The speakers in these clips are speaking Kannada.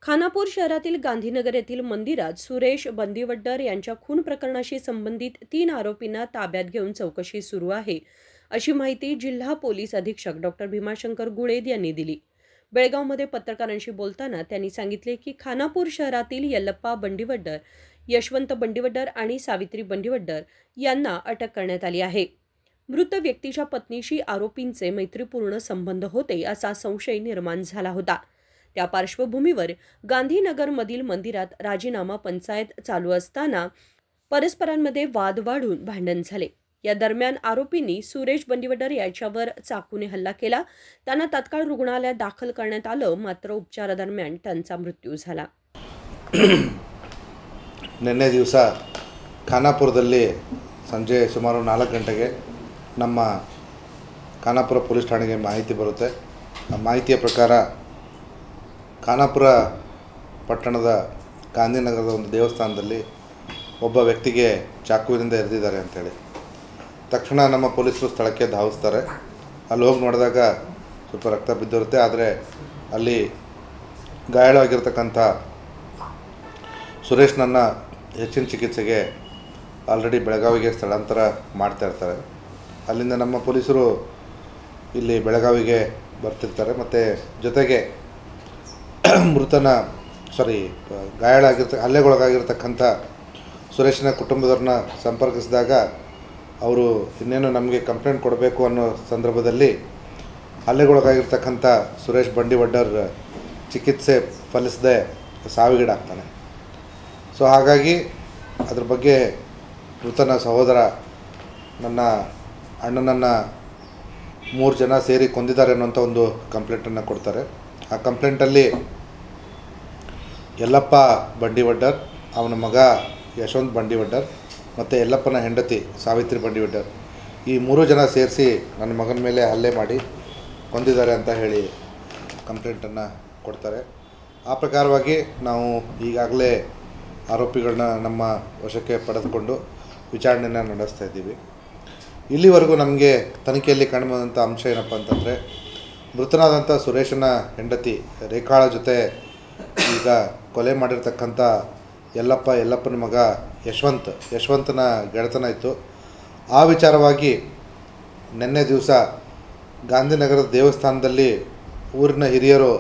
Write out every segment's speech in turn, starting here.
खानापूर शहरातील गांधीनगर येथील मंदिरात सुरेश बंदिवड्डर यांच्या खून प्रकरणाशी संबंधित 3 आरोपींना ताब्यात घेऊन चौकशी सुरू आहे, अशी माहिती जिल्हा पोलीस अधीक्षक डॉक्टर भीमाशंकर गुळेद यांनी दिली. बेळगावमध्ये पत्रकारांशी बोलताना त्यांनी सांगितले की खानापूर शहरातील यल्लप्पा बंडिवड्डर, यशवंत बंडिवड्डर आणि सावित्री बंडिवड्डर यांना अटक करण्यात आली आहे. मृत व्यक्तीच्या पत्नीशी आरोपींचे मैत्रीपूर्ण संबंध होते असा संशय निर्माण झाला होता. त्या पार्श्वभूमीवर गांधीनगरमधील मंदिरात राजीनामा पंचायत चालू असताना परस्परांमध्ये वाद वाढून भांडण झाले. या दरम्यान आरोपींनी सुरेश बंडिवड्डर याच्यावर चाकूने हल्ला केला. त्यांना तात्काळ रुग्णालयात दाखल करण्यात आलं, मात्र उपचारादरम्यान त्यांचा मृत्यू झाला. ನಿನ್ನೆ ದಿವಸ ಖಾನಾಪುರದಲ್ಲಿ ಸಂಜೆ ಸುಮಾರು 4 ಗಂಟೆಗೆ ನಮ್ಮ ಖಾನಾಪುರ ಪೊಲೀಸ್ ಠಾಣೆಗೆ ಮಾಹಿತಿ ಬರುತ್ತೆ. ಆ ಮಾಹಿತಿಯ ಪ್ರಕಾರ ಖಾನಾಪುರ ಪಟ್ಟಣದ ಗಾಂಧಿನಗರದ ಒಂದು ದೇವಸ್ಥಾನದಲ್ಲಿ ಒಬ್ಬ ವ್ಯಕ್ತಿಗೆ ಚಾಕುವಿನಿಂದ ಎರೆದಿದ್ದಾರೆ ಅಂತೇಳಿ ತಕ್ಷಣ ನಮ್ಮ ಪೊಲೀಸರು ಸ್ಥಳಕ್ಕೆ ಧಾವಿಸ್ತಾರೆ. ಅಲ್ಲಿ ಹೋಗಿ ನೋಡಿದಾಗ ಸ್ವಲ್ಪ ರಕ್ತ ಬಿದ್ದಿರುತ್ತೆ. ಆದರೆ ಅಲ್ಲಿ ಗಾಯಾಳಾಗಿರ್ತಕ್ಕಂಥ ಸುರೇಶ್ನನ್ನು ಹೆಚ್ಚಿನ ಚಿಕಿತ್ಸೆಗೆ ಆಲ್ರೆಡಿ ಬೆಳಗಾವಿಗೆ ಸ್ಥಳಾಂತರ ಮಾಡ್ತಾಯಿರ್ತಾರೆ. ಅಲ್ಲಿಂದ ನಮ್ಮ ಪೊಲೀಸರು ಇಲ್ಲಿ ಬೆಳಗಾವಿಗೆ ಬರ್ತಿರ್ತಾರೆ. ಮತ್ತು ಜೊತೆಗೆ ಹಲ್ಲೆಗೊಳಗಾಗಿರ್ತಕ್ಕಂಥ ಸುರೇಶನ ಕುಟುಂಬದವ್ರನ್ನ ಸಂಪರ್ಕಿಸಿದಾಗ ಅವರು ಇನ್ನೇನು ನಮಗೆ ಕಂಪ್ಲೇಂಟ್ ಕೊಡಬೇಕು ಅನ್ನೋ ಸಂದರ್ಭದಲ್ಲಿ ಹಲ್ಲೆಗೊಳಗಾಗಿರ್ತಕ್ಕಂಥ ಸುರೇಶ್ ಬಂಡಿವಡ್ಡರ್ ಚಿಕಿತ್ಸೆ ಫಲಿಸದೆ ಸಾವಿಗೀಡಾಗ್ತಾನೆ. ಸೊ ಹಾಗಾಗಿ ಅದ್ರ ಬಗ್ಗೆ ಮೃತನ ಸಹೋದರ ನನ್ನ ಅಣ್ಣನನ್ನು 3 ಜನ ಸೇರಿ ಕೊಂದಿದ್ದಾರೆ ಅನ್ನೋಂಥ ಒಂದು ಕಂಪ್ಲೇಂಟನ್ನು ಕೊಡ್ತಾರೆ. ಆ ಕಂಪ್ಲೇಂಟಲ್ಲಿ ಯಲ್ಲಪ್ಪ ಬಂಡಿವಡ್ಡರ್, ಅವನ ಮಗ ಯಶವಂತ್ ಬಂಡಿವಡ್ಡರ್ ಮತ್ತು ಯಲ್ಲಪ್ಪನ ಹೆಂಡತಿ ಸಾವಿತ್ರಿ ಬಂಡಿವಡ್ಡರ್ ಈ 3 ಜನ ಸೇರಿಸಿ ನನ್ನ ಮಗನ ಮೇಲೆ ಹಲ್ಲೆ ಮಾಡಿ ಕೊಂದಿದ್ದಾರೆ ಅಂತ ಹೇಳಿ ಕಂಪ್ಲೇಂಟನ್ನು ಕೊಡ್ತಾರೆ. ಆ ಪ್ರಕಾರವಾಗಿ ನಾವು ಈಗಾಗಲೇ ಆರೋಪಿಗಳನ್ನ ನಮ್ಮ ವಶಕ್ಕೆ ಪಡೆದುಕೊಂಡು ವಿಚಾರಣೆಯನ್ನು ನಡೆಸ್ತಾ ಇದ್ದೀವಿ. ಇಲ್ಲಿವರೆಗೂ ನಮಗೆ ತನಿಖೆಯಲ್ಲಿ ಕಂಡುಬಂದಂಥ ಅಂಶ ಏನಪ್ಪ ಅಂತಂದರೆ, ಮೃತನಾದಂಥ ಸುರೇಶನ ಹೆಂಡತಿ ರೇಖಾಳ ಜೊತೆ ಈಗ ಕೊಲೆ ಮಾಡಿರ್ತಕ್ಕಂಥ ಯಲ್ಲಪ್ಪನ ಮಗ ಯಶವಂತನ ಗೆಳೆತನ ಇತ್ತು. ಆ ವಿಚಾರವಾಗಿ ನಿನ್ನೆ ದಿವಸ ಗಾಂಧಿನಗರದ ದೇವಸ್ಥಾನದಲ್ಲಿ ಊರಿನ ಹಿರಿಯರು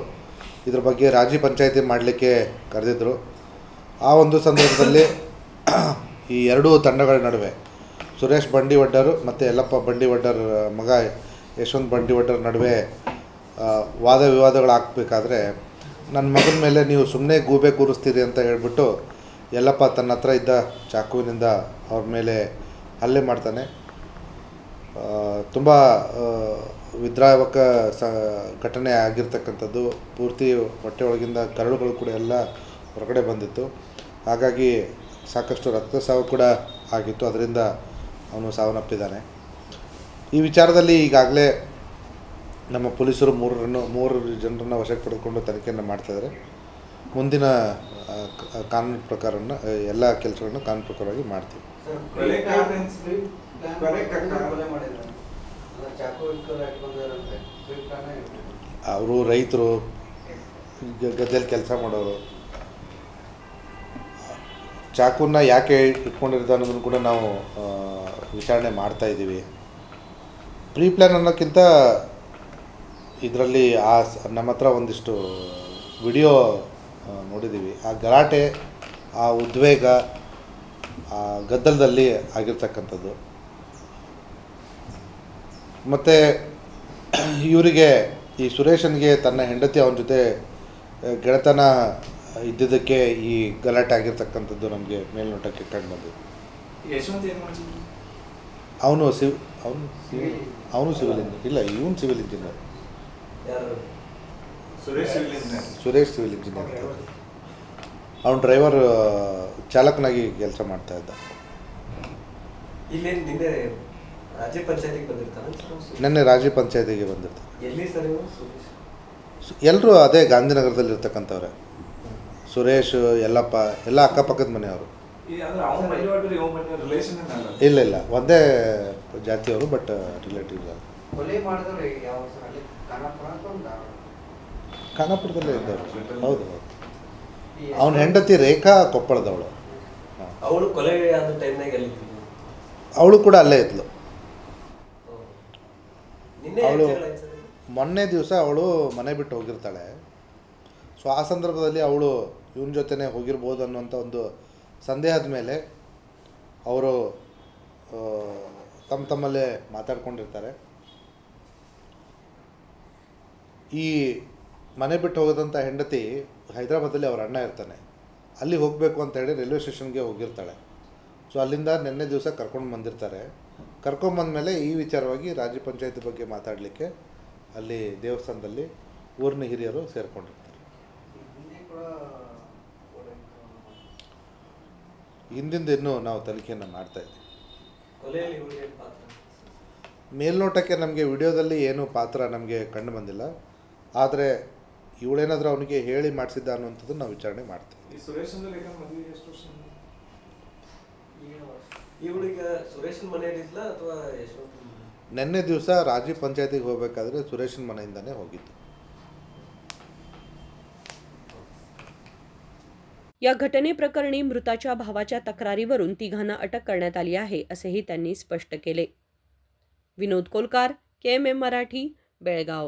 ಇದ್ರ ಬಗ್ಗೆ ರಾಜಿ ಪಂಚಾಯಿತಿ ಮಾಡಲಿಕ್ಕೆ ಕರೆದಿದ್ದರು. ಆ ಒಂದು ಸಂದರ್ಭದಲ್ಲಿ ಈ ಎರಡೂ ತಂಡಗಳ ನಡುವೆ ಸುರೇಶ್ ಬಂಡಿವಡ್ಡರು ಮತ್ತು ಯಲ್ಲಪ್ಪ ಬಂಡಿವಡ್ಡರ್ ಮಗ ಯಶವಂತ್ ಬಂಡಿವಡ್ಡರ್ ನಡುವೆ ವಾದ ವಿವಾದಗಳಾಗಬೇಕಾದ್ರೆ ನನ್ನ ಮಗನ ಮೇಲೆ ನೀವು ಸುಮ್ಮನೆ ಗೂಬೆ ಕೂರಿಸ್ತೀರಿ ಅಂತ ಹೇಳ್ಬಿಟ್ಟು ಯಲ್ಲಪ್ಪ ತನ್ನ ಹತ್ರ ಇದ್ದ ಚಾಕುವಿನಿಂದ ಅವ್ರ ಮೇಲೆ ಹಲ್ಲೆ ಮಾಡ್ತಾನೆ. ತುಂಬ ವಿದ್ರಾವಕ ಘಟನೆ ಆಗಿರ್ತಕ್ಕಂಥದ್ದು. ಪೂರ್ತಿ ಹೊಟ್ಟೆ ಒಳಗಿಂದ ಕರಳುಗಳು ಕೂಡ ಎಲ್ಲ ಹೊರಗಡೆ ಬಂದಿತ್ತು. ಹಾಗಾಗಿ ಸಾಕಷ್ಟು ರಕ್ತಸ್ರಾವ ಕೂಡ ಆಗಿತ್ತು. ಅದರಿಂದ ಅವನು ಸಾವನ್ನಪ್ಪಿದ್ದಾನೆ. ಈ ವಿಚಾರದಲ್ಲಿ ಈಗಾಗಲೇ ನಮ್ಮ ಪೊಲೀಸರು 3 ಜನರನ್ನು ವಶಕ್ಕೆ ಪಡೆದುಕೊಂಡು ತನಿಖೆಯನ್ನು ಮಾಡ್ತಾಯಿದ್ದಾರೆ. ಮುಂದಿನ ಕಾನೂನು ಪ್ರಕಾರವನ್ನು ಎಲ್ಲ ಕೆಲಸಗಳನ್ನು ಕಾನೂನು ಪ್ರಕಾರವಾಗಿ ಮಾಡ್ತೀವಿ. ಅವರು ರೈತರು, ಗದ್ದೆಯಲ್ಲಿ ಕೆಲಸ ಮಾಡೋರು. ಚಾಕುನ ಯಾಕೆ ಇಟ್ಕೊಂಡಿರ್ತಾರೆ ಅನ್ನೋದನ್ನು ಕೂಡ ನಾವು ವಿಚಾರಣೆ ಮಾಡ್ತಾಯಿದ್ದೀವಿ. ಪ್ರೀ ಪ್ಲ್ಯಾನ್ ಅನ್ನೋಕ್ಕಿಂತ ಇದರಲ್ಲಿ ನಮ್ಮ ಹತ್ರ ಒಂದಿಷ್ಟು ವಿಡಿಯೋ ನೋಡಿದ್ದೀವಿ. ಆ ಗಲಾಟೆ, ಆ ಉದ್ವೇಗ, ಆ ಗದ್ದಲದಲ್ಲಿ ಆಗಿರ್ತಕ್ಕಂಥದ್ದು. ಮತ್ತು ಇವರಿಗೆ ಈ ಸುರೇಶನಿಗೆ ತನ್ನ ಹೆಂಡತಿ ಅವನ ಜೊತೆ ಗೆಳೆತನ ಇದ್ದಿದ್ದಕ್ಕೆ ಈ ಗಲಾಟೆ ಆಗಿರ್ತಕ್ಕಂಥದ್ದು ನಮಗೆ ಮೇಲ್ನೋಟಕ್ಕೆ ಕಂಡು ಬಂದಿದೆ. ಅವನು ಸಿವಿಲ್ ಇಂಜಿನಿಯರ್ ಇಲ್ಲ, ಇವನು civil engineer. Suresh civil engineer. ಅವನು ಡ್ರೈವರ್, ಚಾಲಕನಾಗಿ ಕೆಲಸ ಮಾಡ್ತಾ ಇದ್ದ. ನಿನ್ನೆ ರಾಜ್ಯ ಪಂಚಾಯತಿಗೆ ಬಂದಿರ್ತಾರೆ. ಎಲ್ಲರೂ ಅದೇ ಗಾಂಧಿನಗರದಲ್ಲಿರ್ತಕ್ಕಂಥವ್ರೆ. ಸುರೇಶ್, ಯಲ್ಲಪ್ಪ ಎಲ್ಲ ಅಕ್ಕಪಕ್ಕದ ಮನೆಯವರು. ಇಲ್ಲ ಒಂದೇ ಜಾತಿಯವರು, ಬಟ್ ರಿಲೇಟಿವ್ಸ್. ಖಾನಾಪುರದಲ್ಲೇ ಇದ್ದವರು. ಹೌದು. ಅವನ ಹೆಂಡತಿ ರೇಖಾ ಕೊಪ್ಪಳದವಳು. ಅವಳು ಕೊಲೆ ಆದ ಟೈಮ್ನಾಗ ಎಲ್ಲಿದ್ಲು? ಅವಳು ಕೂಡ ಅಲ್ಲೇ ಇದ್ಲು. ಅವಳು ನಿನ್ನೆ ಮೊನ್ನೆ ದಿವಸ ಅವಳು ಮನೆ ಬಿಟ್ಟು ಹೋಗಿರ್ತಾಳೆ. ಸೊ ಆ ಸಂದರ್ಭದಲ್ಲಿ ಅವಳು ಇವನ ಜೊತೆನೇ ಹೋಗಿರ್ಬೋದು ಅನ್ನುವಂಥ ಒಂದು ಸಂದೇಹದ ಮೇಲೆ ಅವರು ತಮ್ಮಲ್ಲೇ ಮಾತಾಡ್ಕೊಂಡಿರ್ತಾರೆ. ಈ ಮನೆ ಬಿಟ್ಟು ಹೋಗೋದಂಥ ಹೆಂಡತಿ ಹೈದರಾಬಾದಲ್ಲಿ ಅವ್ರ ಅಣ್ಣ ಇರ್ತಾನೆ, ಅಲ್ಲಿ ಹೋಗಬೇಕು ಅಂತ ಹೇಳಿ ರೈಲ್ವೆ ಸ್ಟೇಷನ್ಗೆ ಹೋಗಿರ್ತಾಳೆ. ಸೊ ಅಲ್ಲಿಂದ ನಿನ್ನೆ ದಿವಸ ಕರ್ಕೊಂಡು ಬಂದಿರ್ತಾರೆ. ಕರ್ಕೊಂಬಂದಮೇಲೆ ಈ ವಿಚಾರವಾಗಿ ರಾಜ್ಯ ಪಂಚಾಯತಿ ಬಗ್ಗೆ ಮಾತಾಡಲಿಕ್ಕೆ ಅಲ್ಲಿ ದೇವಸ್ಥಾನದಲ್ಲಿ ಊರಿನ ಹಿರಿಯರು ಸೇರಿಕೊಂಡಿರ್ತಾರೆ. ಹಿಂದಿಂದ ಇನ್ನೂ ನಾವು ತನಿಖೆಯನ್ನು ಮಾಡ್ತಾಯಿದ್ದೀವಿ. ಮೇಲ್ನೋಟಕ್ಕೆ ನಮಗೆ ವಿಡಿಯೋದಲ್ಲಿ ಏನೂ ಪಾತ್ರ ನಮಗೆ ಕಂಡು ಬಂದಿಲ್ಲ. ಆದರೆ ಇವಳೇನಾದರೂ ಅವನಿಗೆ ಹೇಳಿ ಮಾಡಿಸಿದ್ದ ಅನ್ನುವಂಥದ್ದು ನಾವು ವಿಚಾರಣೆ ಮಾಡ್ತೀವಿ. ನಿನ್ನೆ ದಿವಸ ರಾಜೀವ್ ಪಂಚಾಯತಿಗೆ ಹೋಗಬೇಕಾದ್ರೆ ಸುರೇಶನ ಮನೆಯಿಂದನೇ ಹೋಗಿದ್ದು. या घटनेप्रकरणी मृताच्या भावाच्या तक्रारीवरून तिघांना अटक करण्यात आली आहे असेही त्यांनी स्पष्ट केले. विनोद कोलकार, KMM मराठी, बेळगाव.